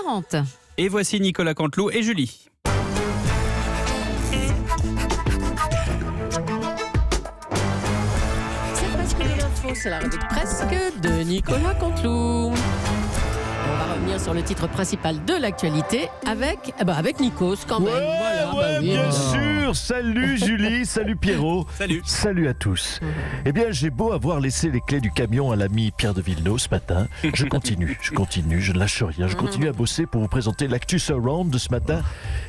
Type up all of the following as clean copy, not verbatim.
8h40. Et voici Nicolas Canteloup et Julie. C'est presque de l'info, c'est la rubrique presque de Nicolas Canteloup. On va revenir sur le titre principal de l'actualité avec Nikos quand même. Bien sûr. Salut Julie, salut Pierrot. Salut à tous. Eh bien, j'ai beau avoir laissé les clés du camion à l'ami Pierre de Villeneuve ce matin. Je continue, je ne lâche rien. Je continue à bosser pour vous présenter l'actu surround de ce matin.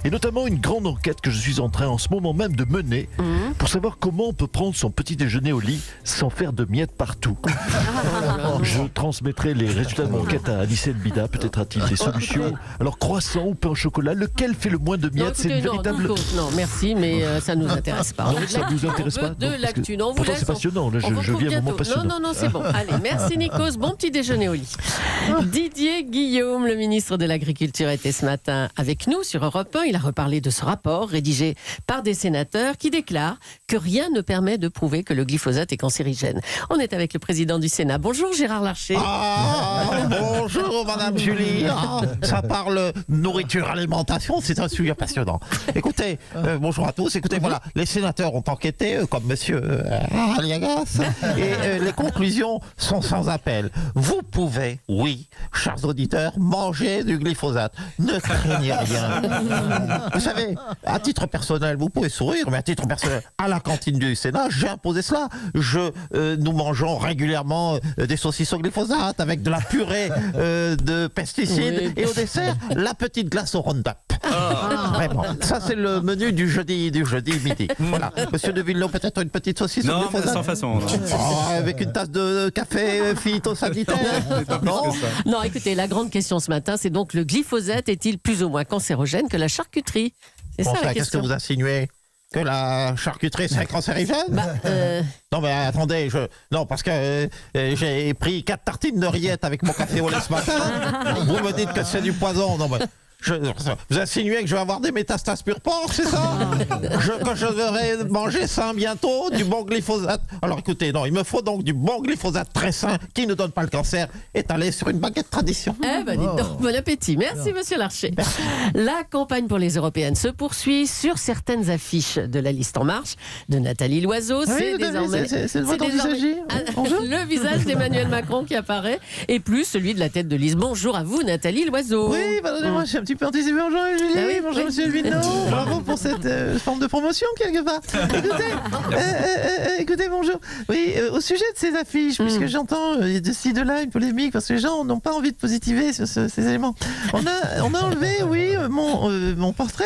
Et notamment une grande enquête que je suis en train en ce moment même de mener pour savoir comment on peut prendre son petit déjeuner au lit sans faire de miettes partout. Je transmettrai les résultats de mon enquête à Alice Bida. Peut-être a-t-il des solutions. Alors, croissant ou pain au chocolat, lequel fait le moins de miettes? C'est une véritable... Non, merci, mais ça ne nous intéresse pas. Non, ça ne vous intéresse pas? De l'actu, non, pourtant, c'est passionnant. Là, je viens au moment passionnant. Non, c'est bon. Allez, merci Nikos. Bon petit déjeuner au lit. Didier Guillaume, le ministre de l'Agriculture, était ce matin avec nous sur Europe 1. Il a reparlé de ce rapport rédigé par des sénateurs qui déclarent que rien ne permet de prouver que le glyphosate est cancérigène. On est avec le président du Sénat. Bonjour Gérard Larcher. Bonjour Madame Julie. Ça parle nourriture, alimentation, c'est un sujet passionnant. Écoutez, bonjour à tous. Écoutez, voilà, les sénateurs ont enquêté, comme Monsieur Aliagas, et les conclusions sont sans appel. Vous pouvez, oui, chers auditeurs, manger du glyphosate. Ne craignez rien. Vous savez, à titre personnel, vous pouvez sourire, mais à titre personnel, à la cantine du Sénat, j'ai imposé cela. Nous mangeons régulièrement des saucisses au glyphosate avec de la purée de pesticides et au dessert, la petite glace au Roundup. Vraiment. Ça, c'est le menu du jeudi midi. Voilà. Monsieur de Villeneuve, peut-être une petite saucisse au glyphosate? Non, sans façon. Avec une tasse de café phytosanitaire? Non, écoutez, la grande question ce matin, c'est donc le glyphosate est-il plus ou moins cancérogène que la charcuterie? C'est ça la Qu'est-ce que question. vous insinuez? Que la charcuterie serait cancérigène? Non mais attendez, non parce que j'ai pris 4 tartines de rillettes avec mon café au lait ce matin. Vous me dites que c'est du poison. Non mais vous insinuez que je vais avoir des métastases pur porc, c'est ça? Que je devrais manger sain bientôt, du bon glyphosate. Alors écoutez, non, il me faut donc du bon glyphosate très sain qui ne donne pas le cancer, étalé sur une baguette tradition. Eh ben, dites donc, bon appétit. Merci, monsieur Larcher. La campagne pour les européennes se poursuit sur certaines affiches de la liste En Marche de Nathalie Loiseau. C'est désormais c'est de votre dont il s'agit. le visage d'Emmanuel Macron qui apparaît et plus celui de la tête de liste. Bonjour à vous, Nathalie Loiseau. Oui, pardonnez-moi, je suis un petit peu anticipé. Bonjour Julie, bonjour Monsieur Villeneuve. Bravo pour cette forme de promotion quelque part. Écoutez, bonjour. Oui, au sujet de ces affiches, puisque j'entends de ci, de là une polémique, parce que les gens n'ont pas envie de positiver sur ces éléments. On a enlevé, oui, mon portrait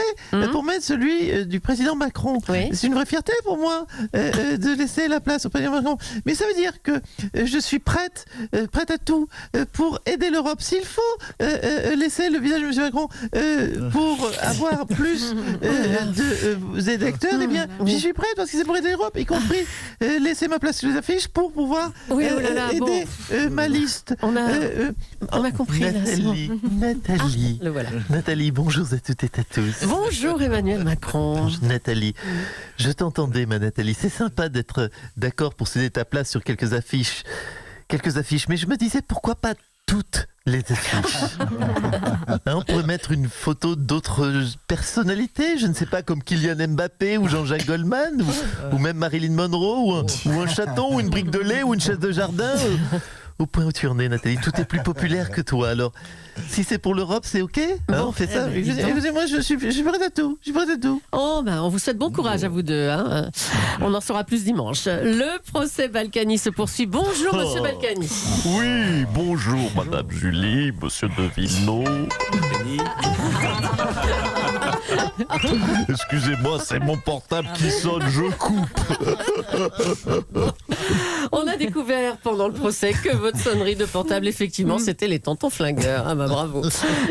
pour mettre celui du président Macron. Oui. C'est une vraie fierté pour moi de laisser la place au président Macron. Mais ça veut dire que je suis prête à tout pour aider l'Europe. S'il faut laisser le visage de M. Macron pour avoir plus d'électeurs, eh bien, j'y suis prête parce que c'est pour aider l'Europe, y compris laisser ma place sur les affiches pour pouvoir aider ma liste. On a compris. Nathalie, Le voilà. Nathalie, bonjour à toutes et à tous. Bonjour Emmanuel Macron. Nathalie, je t'entendais, ma Nathalie. C'est sympa d'être d'accord pour céder ta place sur quelques affiches, mais je me disais pourquoi pas toutes les affiches. On pourrait mettre une photo d'autres personnalités, je ne sais pas, comme Kylian Mbappé ou Jean-Jacques Goldman ou même Marilyn Monroe ou un chaton ou une brique de lait ou une chaise de jardin. Au point où tu en es, Nathalie, tout est plus populaire que toi. Alors, si c'est pour l'Europe, c'est OK? On fait ça. Excusez-moi, je suis prête à tout. Oh, on vous souhaite bon courage à vous deux. Hein. On en saura plus dimanche. Le procès Balkany se poursuit. Bonjour, monsieur Balkany. Oui, bonjour, Madame Julie, Monsieur de Villeneuve. Excusez-moi, c'est mon portable qui sonne, je coupe. On a découvert pendant le procès que votre sonnerie de portable, effectivement, c'était les tontons flingueurs. Ah bah bravo.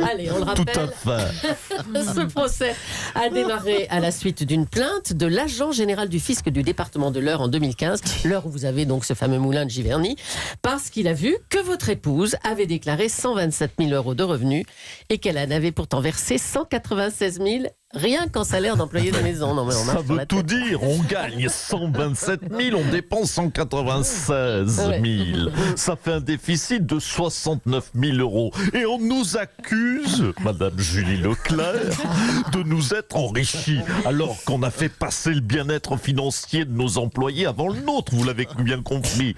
Allez, on le rappelle. Tout à fait. Ce procès a démarré à la suite d'une plainte de l'agent général du fisc du département de l'Eure en 2015, l'Eure où vous avez donc ce fameux moulin de Giverny, parce qu'il a vu que votre épouse avait déclaré 127 000 € de revenus et qu'elle en avait pourtant versé 196 000 rien qu'en salaire d'employé de maison. Non, mais on Ça marche sur veut la tout tête. dire, on gagne 127 000, on dépense 196 000. Ça fait un déficit de 69 000 euros. Et on nous accuse, Madame Julie Leclerc, de nous être enrichis, alors qu'on a fait passer le bien-être financier de nos employés avant le nôtre, vous l'avez bien compris.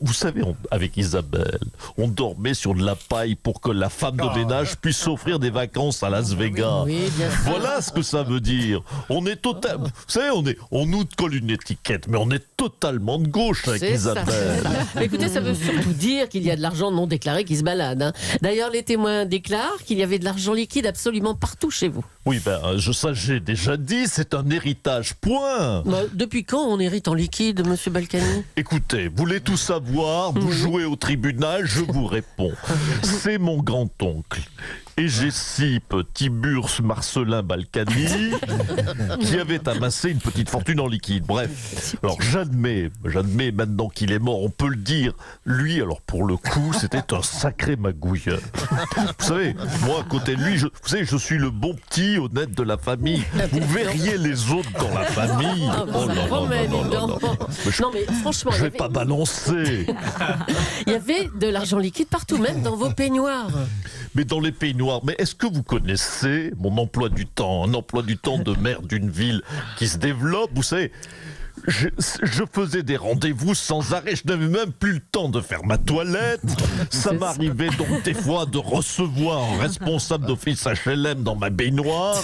Vous savez, avec Isabelle, on dormait sur de la paille pour que la femme de ménage puisse s'offrir des vacances à Las Vegas. Oui, bien sûr. Voilà ce que ça veut dire. On est total. Vous savez, on nous colle une étiquette, mais on est totalement de gauche avec C'est ça, Isabelle. c'est ça. Mais écoutez, ça veut surtout dire qu'il y a de l'argent non déclaré qui se balade. Hein. D'ailleurs, les témoins déclarent qu'il y avait de l'argent liquide absolument partout chez vous. Oui, ça j'ai déjà dit, c'est un héritage, point. Bah, depuis quand on hérite en liquide, monsieur Balkany? Écoutez, vous voulez tout savoir, vous jouez au tribunal, je vous réponds. C'est mon grand-oncle, Égésipe Tiburce Marcelin Balkany, qui avait amassé une petite fortune en liquide. Bref, alors j'admets maintenant qu'il est mort, on peut le dire. Lui, alors pour le coup, c'était un sacré magouilleur. Vous savez, moi à côté de lui, vous savez, je suis le bon petit honnête de la famille. Vous verriez les autres dans la famille. Ah, Oh là là promets, là là dis là donc. là. Mais Non, mais franchement, je vais pas balancer. il y avait de l'argent liquide partout, même dans vos peignoirs. Mais dans les peignoirs, mais est-ce que vous connaissez mon emploi du temps, un emploi du temps de maire d'une ville qui se développe, vous savez, je faisais des rendez-vous sans arrêt, je n'avais même plus le temps de faire ma toilette. Ça m'arrivait donc des fois de recevoir un responsable d'office HLM dans ma baignoire.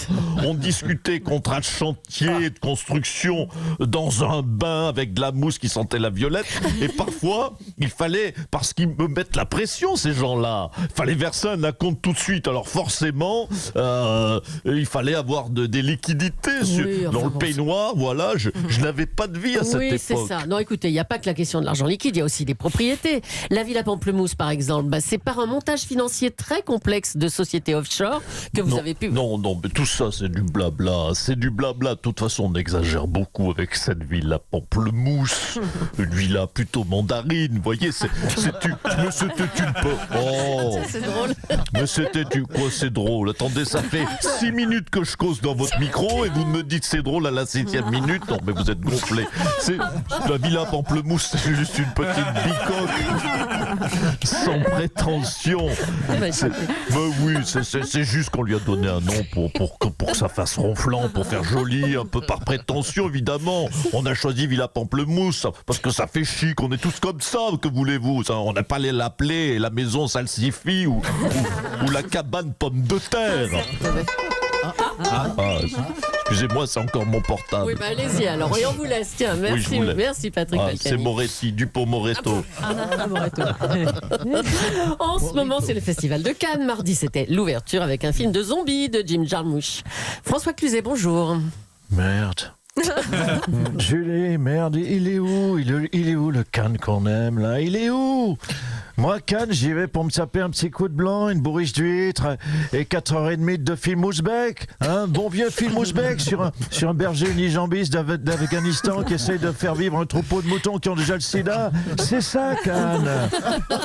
On discutait contrat de chantier, de construction dans un bain avec de la mousse qui sentait la violette. Et parfois, il fallait, parce qu'ils me mettent la pression, ces gens-là, il fallait verser un acompte tout de suite. Alors forcément, il fallait avoir des liquidités Oui, dans enfin le bon, peignoir. Voilà, je n'avais pas de vie à cette Oui, époque. c'est ça. Non, écoutez, il n'y a pas que la question de l'argent liquide, il y a aussi des propriétés. La Villa Pamplemousse, par exemple, c'est par un montage financier très complexe de sociétés offshore que vous avez pu... Non, mais tout ça, c'est du blabla. C'est du blabla. De toute façon, on exagère beaucoup avec cette Villa Pamplemousse. Une villa plutôt mandarine, vous voyez, mais c'était une peu... Oh, C'est drôle. mais c'était quoi, c'est drôle. Attendez, ça fait 6 minutes que je cause dans votre micro et vous me dites c'est drôle à la 6e minute. Non, mais vous êtes gonflé. La Villa Pamplemousse, c'est juste une petite bicoque sans prétention. Mais oui, c'est juste qu'on lui a donné un nom pour que ça fasse ronflant, pour faire joli, un peu par prétention, évidemment. On a choisi Villa Pamplemousse parce que ça fait chic, on est tous comme ça, que voulez-vous? On n'a pas l'appeler la maison salsifie ou la cabane pomme de terre. Excusez-moi, c'est encore mon portable. Oui, bah allez-y alors. Et on vous laisse. Tiens, merci, Oui, je vous laisse. merci Patrick Balkany. C'est Moretti, Dupont-Moreto. En ce moment, c'est le Festival de Cannes. Mardi, c'était l'ouverture avec un film de zombies de Jim Jarmusch. François Cluzet, bonjour. Merde. Julie, merde, il est où il est où le Cannes qu'on aime là? Il est où? Moi, Cannes, j'y vais pour me taper un petit coup de blanc, une bourriche d'huître et 4h30 de film ouzbek. Un bon vieux film ouzbek sur un berger unijambiste d'Afghanistan qui essaye de faire vivre un troupeau de moutons qui ont déjà le sida. C'est ça, Cannes.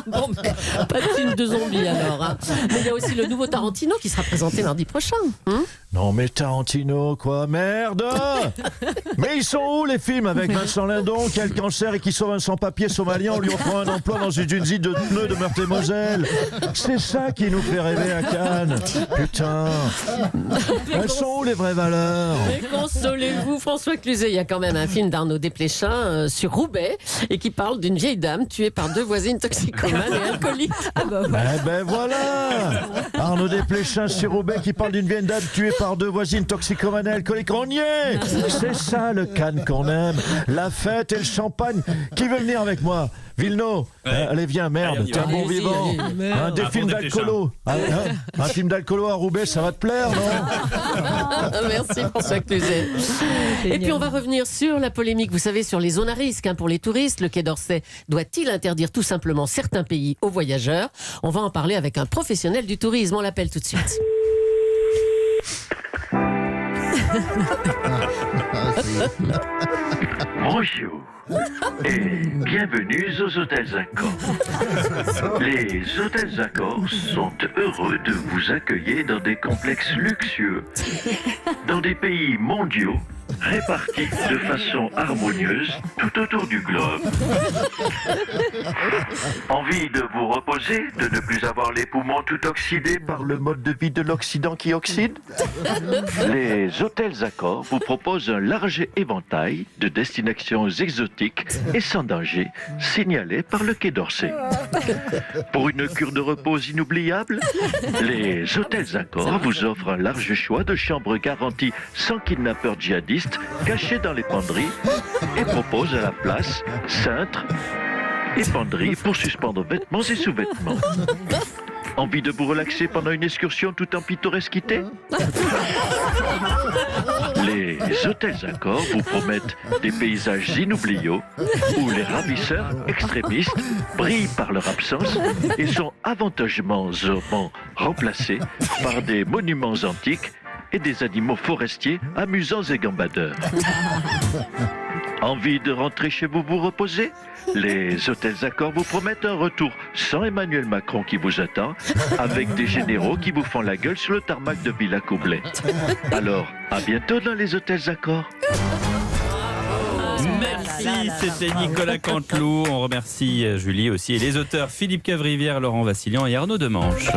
Bon, mais pas de film de zombies alors. Hein. Mais il y a aussi le nouveau Tarantino qui sera présenté mardi prochain. Non mais Tarantino, quoi, merde. Mais ils sont où les films avec Vincent Lindon qui a le cancer et qui sauve un sans-papier somalien en lui offrant un emploi dans une usine de pneus de Meurthe-et-Moselle? C'est ça qui nous fait rêver à Cannes. Putain. Elles sont où les vraies valeurs? Mais consolez-vous, François Cluzet, il y a quand même un film d'Arnaud Desplechin sur Roubaix et qui parle d'une vieille dame tuée par 2 voisines toxicomanes et alcooliques. Ah bah, Eh ben voilà. Arnaud Desplechin sur Roubaix qui parle d'une vieille dame tuée par 2 voisines toxicomanes et alcooliques. On y est. C'est ça le Cannes qu'on aime. La fête et le champagne. Qui veut venir avec moi? Villeneuve, allez viens, merde, Allez, on y t'es un va. bon Allez-y, vivant. allez-y. Un des films d'alcoolo. Un film d'alcoolo à Roubaix, ça va te plaire, non? Merci François Cluzet. Et puis on va revenir sur la polémique, vous savez, sur les zones à risque pour les touristes. Le Quai d'Orsay doit-il interdire tout simplement certains pays aux voyageurs? On va en parler avec un professionnel du tourisme. On l'appelle tout de suite. Bonjour et bienvenue aux Hôtels Accor. Les Hôtels Accor sont heureux de vous accueillir dans des complexes luxueux, dans des pays mondiaux, répartis de façon harmonieuse tout autour du globe. Envie de vous reposer, de ne plus avoir les poumons tout oxydés par le mode de vie de l'Occident qui oxyde? Les Hôtels Accor vous proposent un large éventail de destinations exotiques et sans danger, signalées par le Quai d'Orsay. Pour une cure de repos inoubliable, les Hôtels Accor vous offrent un large choix de chambres garanties sans kidnappeurs djihadistes cachés dans les penderies et proposent à la place cintres et penderies pour suspendre vêtements et sous-vêtements. Envie de vous relaxer pendant une excursion tout en pittoresquité? Les Hôtels Accor vous promettent des paysages inoubliables où les ravisseurs extrémistes brillent par leur absence et sont avantageusement remplacés par des monuments antiques et des animaux forestiers amusants et gambadeurs. Envie de rentrer chez vous vous reposer? Les Hôtels Accor vous promettent un retour sans Emmanuel Macron qui vous attend, avec des généraux qui vous font la gueule sur le tarmac de Villacoublay. Alors, à bientôt dans les Hôtels Accor. Merci, c'était Nicolas Canteloup. On remercie Julie aussi et les auteurs Philippe Cavrivière, Laurent Vassilian et Arnaud Demanche.